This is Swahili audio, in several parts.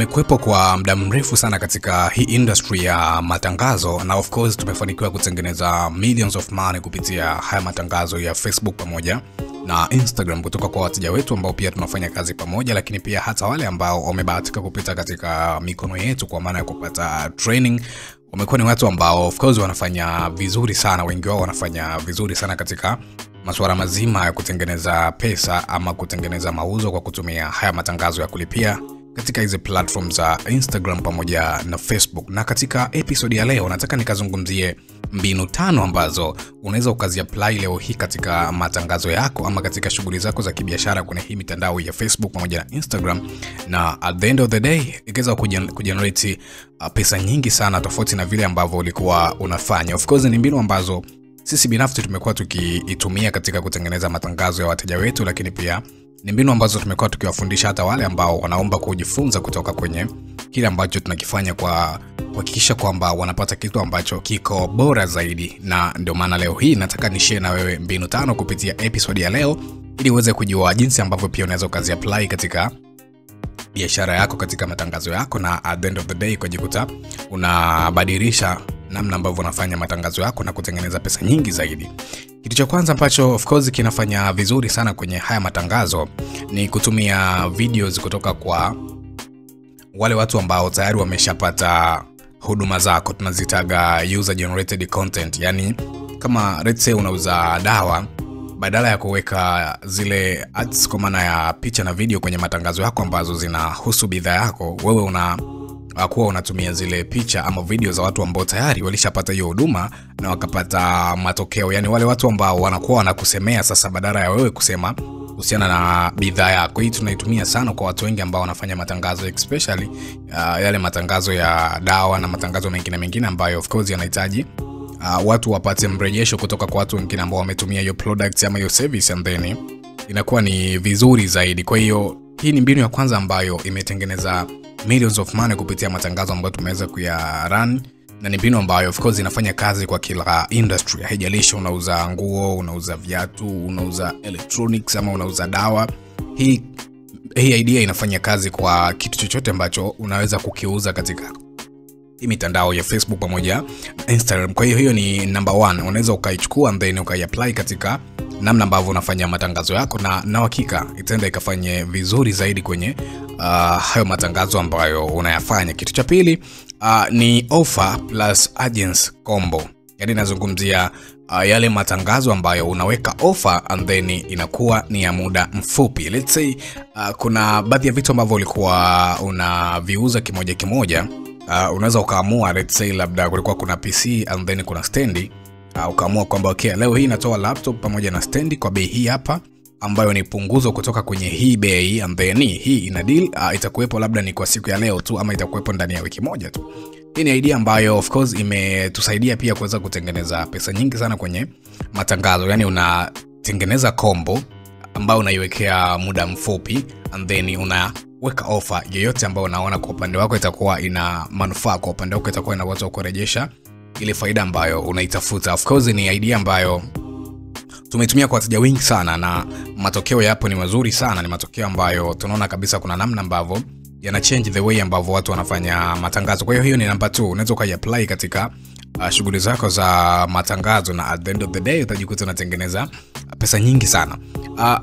nimekuepo kwa muda mrefu sana katika hii industry ya matangazo, na of course tumefanikiwa kutengeneza millions of money kupitia haya matangazo ya Facebook pamoja na Instagram kutoka kwa wateja wetu ambao pia tunafanya kazi pamoja, lakini pia hata wale ambao wamebahatika kupita katika mikono yetu kwa maana ya kupata training. Wamekuwa ni watu ambao of course wanafanya vizuri sana, wengi wao wanafanya vizuri sana katika masuala mazima ya kutengeneza pesa ama kutengeneza mauzo kwa kutumia haya matangazo ya kulipia katika hizi platforms za Instagram pamoja na Facebook. Na katika episode ya leo nataka nikazungumzie mbinu 5 ambazo unaweza ukazi-apply leo hii katika matangazo yako ama katika shughuli zako za kibiashara kwenye hii mitandao ya Facebook pamoja na Instagram, na at the end of the day ikaweza kugenerate pesa nyingi sana tofauti na vile ambavyo ulikuwa unafanya. Of course ni mbinu ambazo sisi binafsi tumekuwa tukiitumia katika kutengeneza matangazo ya wateja wetu, lakini pia ni mbinu ambazo tumekuwa tukiwafundisha hata wale ambao wanaomba kujifunza kutoka kwenye kile ambacho tunakifanya kwa kuhakikisha kwamba wanapata kitu ambacho kiko bora zaidi. Na ndio maana leo hii nataka nishare na wewe mbinu 5 kupitia episode ya leo ili uweze kujua jinsi ambavyo pia unaweza ukazi-apply katika biashara yako, katika matangazo yako, na at the end of the day kujikuta unabadilisha namna ambavyo unafanya matangazo yako na kutengeneza pesa nyingi zaidi. Kitu cha kwanza ambacho of course kinafanya vizuri sana kwenye haya matangazo ni kutumia videos kutoka kwa wale watu ambao tayari wameshapata huduma zako. Tunazitaga user generated content. Yani kama let's say unauza dawa, badala ya kuweka zile ads kwa maana ya picha na video kwenye matangazo yako ambazo zinahusu bidhaa yako, wewe kuwa unatumia zile picha ama video za watu ambao tayari walishapata hiyo huduma na wakapata matokeo. Yani wale watu ambao wanakuwa wanakusemea sasa badala ya wewe kusema kuhusiana na bidhaa yako. Hii tunaitumia sana kwa watu wengi ambao wanafanya matangazo, especially yale matangazo ya dawa na matangazo mengine ambayo of course yanahitaji watu wapate mrejesho kutoka kwa watu wengine ambao wametumia hiyo product ama hiyo service, and then inakuwa ni vizuri zaidi. Kwa hiyo hii ni mbinu ya kwanza ambayo imetengeneza millions of money kupitia matangazo ambayo tumeweza kuyarun, na ni mbinu ambayo of course inafanya kazi kwa kila industry. Haijalishi unauza nguo, unauza viatu, unauza electronics ama unauza dawa. Hii idea inafanya kazi kwa kitu chochote ambacho unaweza kukiuza katika hii mitandao ya Facebook pamoja na Instagram. Kwa hiyo ni number 1. Unaweza ukaichukua and then ukaiapply katika namna ambavyo unafanya matangazo yako, na hakika itaenda ikafanye vizuri zaidi kwenye hayo matangazo ambayo unayafanya. Kitu cha pili ni offer plus agency combo. Yani nazungumzia yale matangazo ambayo unaweka offer and then inakuwa ni ya muda mfupi. Let's say kuna baadhi ya vitu ambavyo ulikuwa unaviuza kimoja, unaweza ukaamua let's say labda kulikuwa kuna PC and then kuna stendi, ukaamua kwamba okay, leo hii natoa laptop pamoja na stendi kwa bei hii hapa, ambayo ni punguzo kutoka kwenye hii bei, and then hii ina deal itakuwepo labda ni kwa siku ya leo tu ama itakuwepo ndani ya wiki moja tu. Hii ni idea ambayo of course imetusaidia pia kuweza kutengeneza pesa nyingi sana kwenye matangazo. Yani unatengeneza combo ambayo unaiwekea muda mfupi and then unaweka offer yoyote ambayo unaona kwa upande wako itakuwa ina manufaa, kwa upande wako itakuwa inaweza kurejesha ile faida ambayo unaitafuta. Of course ni idea ambayo tumeitumia kwa wateja wengi sana na matokeo yapo ni mazuri sana. Ni matokeo ambayo tunaona kabisa kuna namna ambavyo yana change the way ambavyo watu wanafanya matangazo. Kwa hiyo ni number 2. Unaweza ukaiapply katika shughuli zako za matangazo, na at the end of the day utajikuta unatengeneza pesa nyingi sana.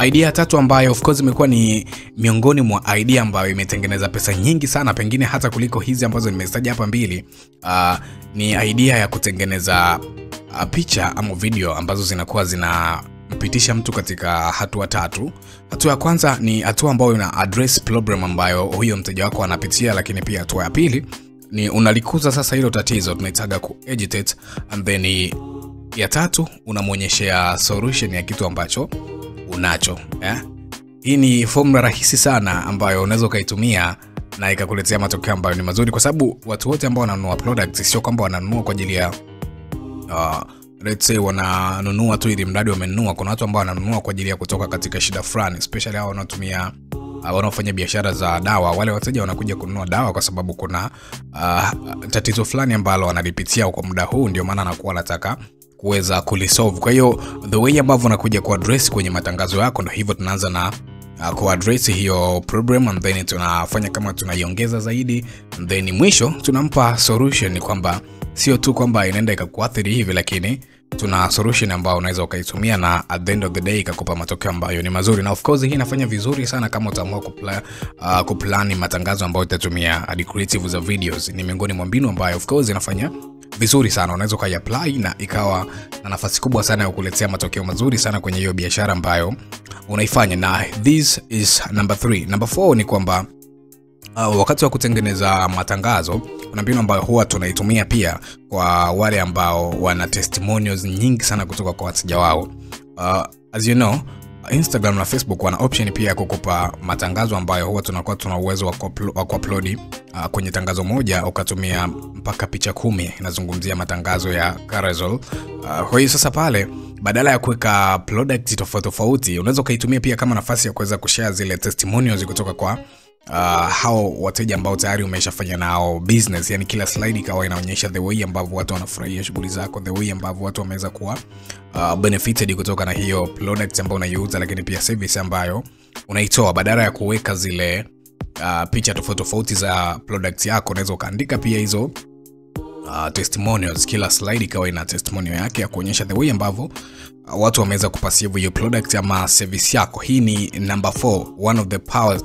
Idea 3 ambayo of course imekuwa ni miongoni mwa idea ambayo imetengeneza pesa nyingi sana, pengine hata kuliko hizi ambazo nimezitaja hapa mbili, ni idea ya kutengeneza picha ama video ambazo zinakuwa zinampitisha mtu katika hatua 3. Hatua ya kwanza ni hatua ambayo ina address problem ambayo huyo mteja wako anapitia, lakini pia hatua ya pili ni unalikuza sasa hilo tatizo, tunaitaga ku-agitate, and then ya 3 unamuonyeshea solution ya kitu ambacho unacho. Hii ni formula rahisi sana ambayo unaweza ukaitumia na ikakuletea matokeo ambayo ni mazuri, kwa sababu watu wote ambao wananunua products sio kwamba wananunua kwa ajili ya let's say wananunua tu ili mradi wamenunua. Kuna watu ambao wananunua kwa ajili ya kutoka katika shida fulani, especially hao wanaofanya biashara za dawa. Wale wateja wanakuja kununua dawa kwa sababu kuna tatizo fulani ambalo wanalipitia kwa muda huu, ndio maana anakuwa anataka kuweza kulisolve. Kwa hiyo the way ambavyo unakuja ku address kwenye matangazo yako ndio hivyo. Tunaanza na kuaddress hiyo problem, and then tunafanya kama tunaiongeza zaidi, and then mwisho tunampa solution kwamba sio tu kwamba inaenda ikakuathiri hivi, lakini tuna solution ambayo unaweza ukaitumia na at the end of the day ikakupa matokeo ambayo ni mazuri. Na of course hii inafanya vizuri sana kama utaamua kuplani matangazo ambayo utatumia ad creative za videos. Ni miongoni mwa mbinu ambayo of course inafanya vizuri sana. Unaweza ukaiapply na ikawa na nafasi kubwa sana ya kukuletea matokeo mazuri sana kwenye hiyo biashara ambayo unaifanya. Na this is number 3. Number 4 ni kwamba wakati wa kutengeneza matangazo kuna mbinu ambayo huwa tunaitumia pia kwa wale ambao wana testimonials nyingi sana kutoka kwa wateja wao. As you know, Instagram na Facebook wana option pia ya kukupa matangazo ambayo huwa tunakuwa tuna uwezo wa kuupload kwenye tangazo moja ukatumia mpaka picha 10. Nazungumzia matangazo ya Carousel. Kwa hiyo sasa pale badala ya kuweka product tofauti unaweza ukaitumia pia kama nafasi ya kuweza kushare zile testimonials kutoka kwa hao wateja ambao tayari umeshafanya nao business. Yani kila slide ikawa inaonyesha the way ambavyo watu wanafurahia shughuli zako, the way ambavyo watu wameweza kuwa benefited kutoka na hiyo product ambayo unaiuza, lakini pia service ambayo unaitoa. Badala ya kuweka zile picha tofauti za product yako, unaweza ukaandika pia hizo testimonials. Kila slide ikawa ina testimonial yake ya kuonyesha the way ambavyo watu wameweza kuperceive hiyo product ama service yako. Hii ni number 4, one of the power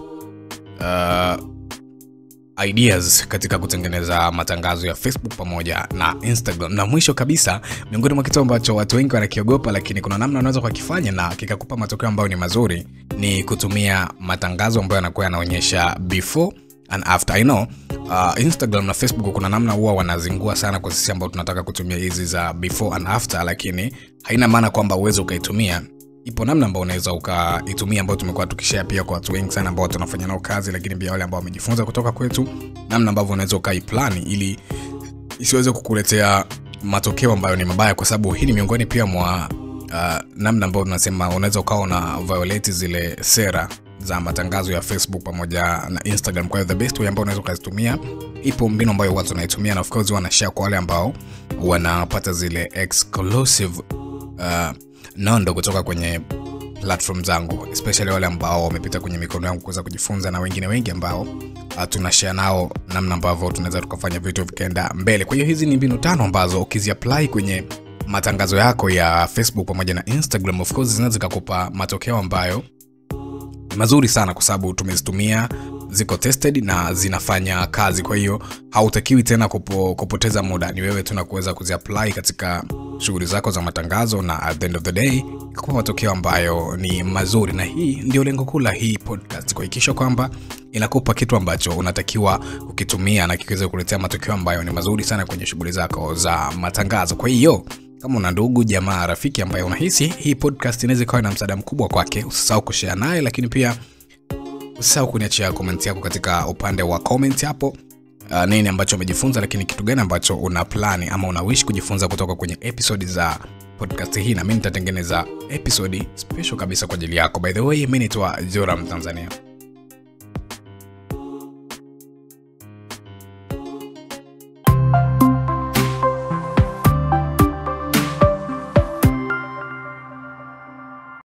ideas katika kutengeneza matangazo ya Facebook pamoja na Instagram. Na mwisho kabisa, miongoni mwa kitu ambacho watu wengi wanakiogopa lakini kuna namna unaweza kukifanya na kikakupa matokeo ambayo ni mazuri, ni kutumia matangazo ambayo yanakuwa yanaonyesha before and after. I know Instagram na Facebook kuna namna huwa wanazingua sana kwa sisi ambao tunataka kutumia hizi za before and after, lakini haina maana kwamba uwezo ukaitumia. Ipo namna ambayo unaweza ukaitumia ambayo tumekuwa tukishare pia kwa watu wengi sana ambao tunafanya nao kazi, lakini pia wale ambao wamejifunza kutoka kwetu, namna ambavyo unaweza ukaiplan ili isiweze kukuletea matokeo ambayo ni mabaya, kwa sababu hii ni miongoni pia mwa namna ambayo tunasema unaweza ukawa na violate zile sera za matangazo ya Facebook pamoja na Instagram. Kwa hiyo the best way ambao unaweza kuzitumia, ipo mbinu ambayo watu wanaitumia na of course wanashare kwa wale ambao wanapata zile exclusive nondo kutoka kwenye platform zangu, especially wale ambao wamepita kwenye mikono yangu kuweza kujifunza, na wengine wengi ambao tunashare nao namna ambavyo tunaweza tukafanya vitu vikaenda mbele. Kwa hiyo hizi ni mbinu 5 ambazo ukiziapply kwenye matangazo yako ya Facebook pamoja na Instagram, of course zinaweza kukupa matokeo ambayo mazuri sana, kwa sababu tumezitumia, ziko tested na zinafanya kazi. Kwa hiyo hautakiwi tena kupoteza muda, ni wewe tu na kuweza kuziapply katika shughuli zako za matangazo, na at the end of the day kwa matokeo ambayo ni mazuri. Na hii ndio lengo kuu la hii podcast, kuhakikisha kwamba inakupa kitu ambacho unatakiwa kukitumia na kikiweza kukuletea matokeo ambayo ni mazuri sana kwenye shughuli zako za matangazo. Kwa hiyo kama una ndugu, jamaa, rafiki ambaye unahisi hii podcast inaweza kuwa na msaada mkubwa kwake, usisahau kushare naye, lakini pia usisahau kuniachia comment yako katika upande wa comment hapo. Nini ambacho umejifunza, lakini kitu gani ambacho una plan ama una wish kujifunza kutoka kwenye episode za podcast hii, na mimi nitatengeneza episode special kabisa kwa ajili yako. By the way, mimi naitwa Joram Tanzania.